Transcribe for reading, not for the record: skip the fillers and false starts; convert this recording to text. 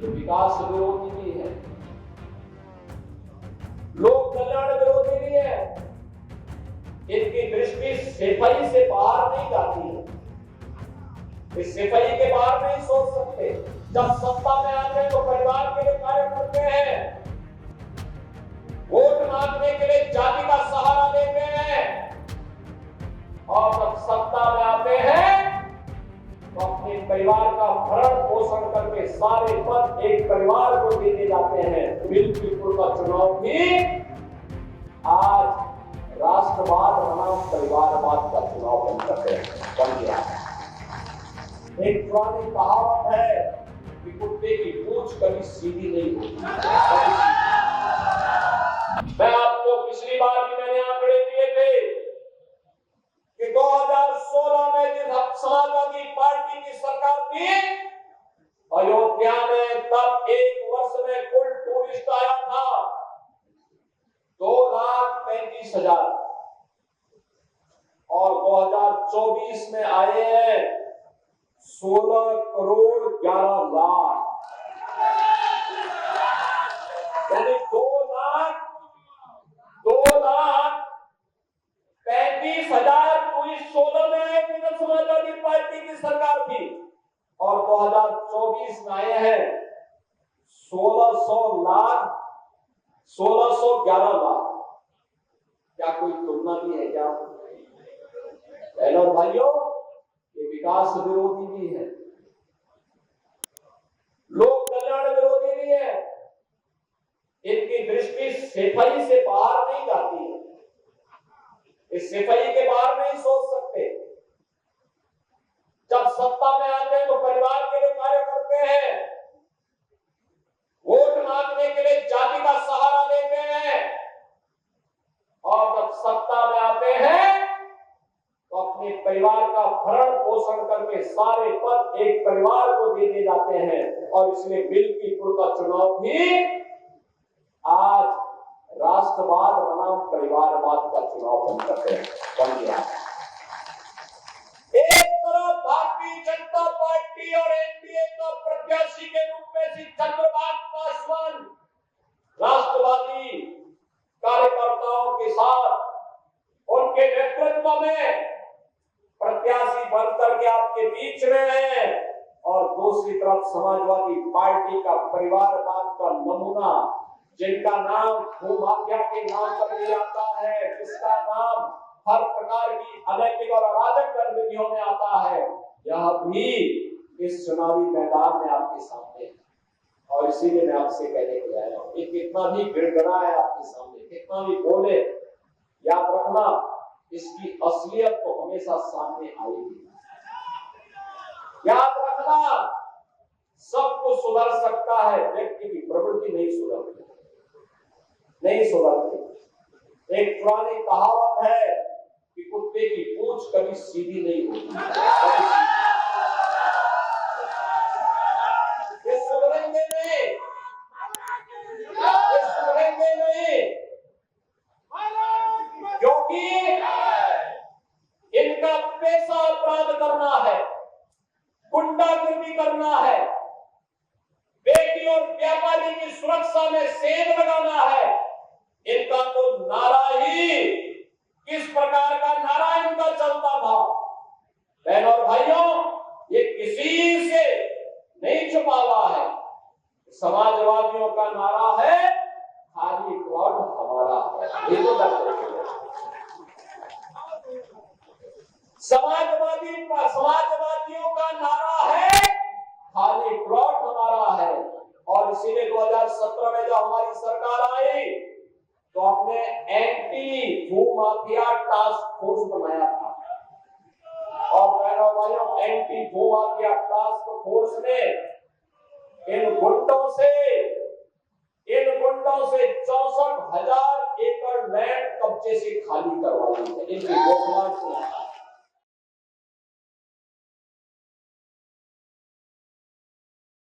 ये विकास विरोधी भी है, लोक कल्याण विरोधी भी है। इनकी दृष्टि सफाई से बाहर नहीं जाती है, इस सफाई के बाहर नहीं सोच सकते। जब सत्ता में आते हैं तो परिवार के लिए कार्य करते हैं, वोट मांगने के लिए जाति का सहारा लेते हैं, और जब सत्ता में आते हैं तो अपने परिवार का भरण पोषण करके सारे पद एक परिवार को देने जाते हैं। मिल्कीपुर का चुनाव भी आज राष्ट्रवाद बनाम परिवारवाद का चुनाव बन गया है। एक पुरानी कहावत है कि कुत्ते की पूंछ कभी सीधी नहीं होती। मैं आपको पिछली बार भी मैंने आंकड़े दिए थे कि 2016 में जिस समाजवादी पार्टी की सरकार थी, अयोध्या में तब एक वर्ष में कुल टूरिस्ट आया था 2,35,000 और 2024 में आए हैं 16 करोड़ 11 लाख, यानी 2,35,000 टूरिस्ट 16 में आए थे जब समाजवादी पार्टी की सरकार थी, और 2024 में आए हैं 1611 लाख। क्या कोई तुलना भी है क्या? बहनों और भाइयों, ये विकास विरोधी भी है, लोक कल्याण विरोधी भी है। इनकी दृष्टि सफाई से बाहर नहीं जाती है, इस सफाई के बाहर नहीं सोच सकते। जब सत्ता में आते हैं तो परिवार के लिए कार्य करते हैं, वोट मांगने के लिए जाति का सहारा लेते हैं, और जब सत्ता में आते हैं तो अपने परिवार का भरण पोषण करके सारे पद एक परिवार को देने जाते हैं। और इसलिए मिल्कीपुर का चुनाव भी आज राष्ट्रवाद बनाम परिवारवाद का चुनाव बन गया है। एक तरफ भारतीय जनता पार्टी और एनडीए का प्रत्याशी के रूप में श्री चंद्रबाबू पासवान राष्ट्रवादी कार्यकर्ताओं के साथ उनके नेतृत्व में प्रत्याशी बनकर के आपके बीच में है, और दूसरी तरफ समाजवादी पार्टी का परिवारवाद का नमूना, जिनका नाम भूमाफिया के नाम पर लिया जाता है, जिसका नाम हर प्रकार की अनैतिक और अराजक गतिविधियों में आता है, यह भी इस चुनावी मैदान में आपके सामने है। और इसीलिए मैं आपसे कहने के आया हूं, ये कितना भी गिड़गिड़ा है आपके सामने, कितना भी बोले, याद रखना इसकी असलियत तो हमेशा सामने आएगी। याद रखना, सब कुछ सुधर सकता है, व्यक्ति की प्रवृत्ति नहीं सुधरती। एक पुरानी कहावत है कि कुत्ते की पूंछ कभी सीधी नहीं होती। ये सुधरेंगे नहीं, क्योंकि इनका पैसा अपराध करना है, गुंडागर्दी करना है, बेटी और व्यापारी की सुरक्षा में सेंध लगाना है। इनका तो नारा ही किस प्रकार का नारा इनका चलता था। बहनों और भाइयों, ये किसी से नहीं छुपा हुआ है। समाजवादियों का नारा है खाली प्लॉट हमारा है। ये तो समाजवादियों का नारा है खाली प्लॉट हमारा है। और इसीलिए 2017 में जब हमारी सरकार आई तो हमने एंटी भूमाफिया टास्क फोर्स बनाया था, और बहनों भाइयों, एंटी भूमाफिया टास्क फोर्स ने इन गुंडों से 64,000 एकड़ लैंड कब्जे से खाली करवाई है। इनकी घोषणा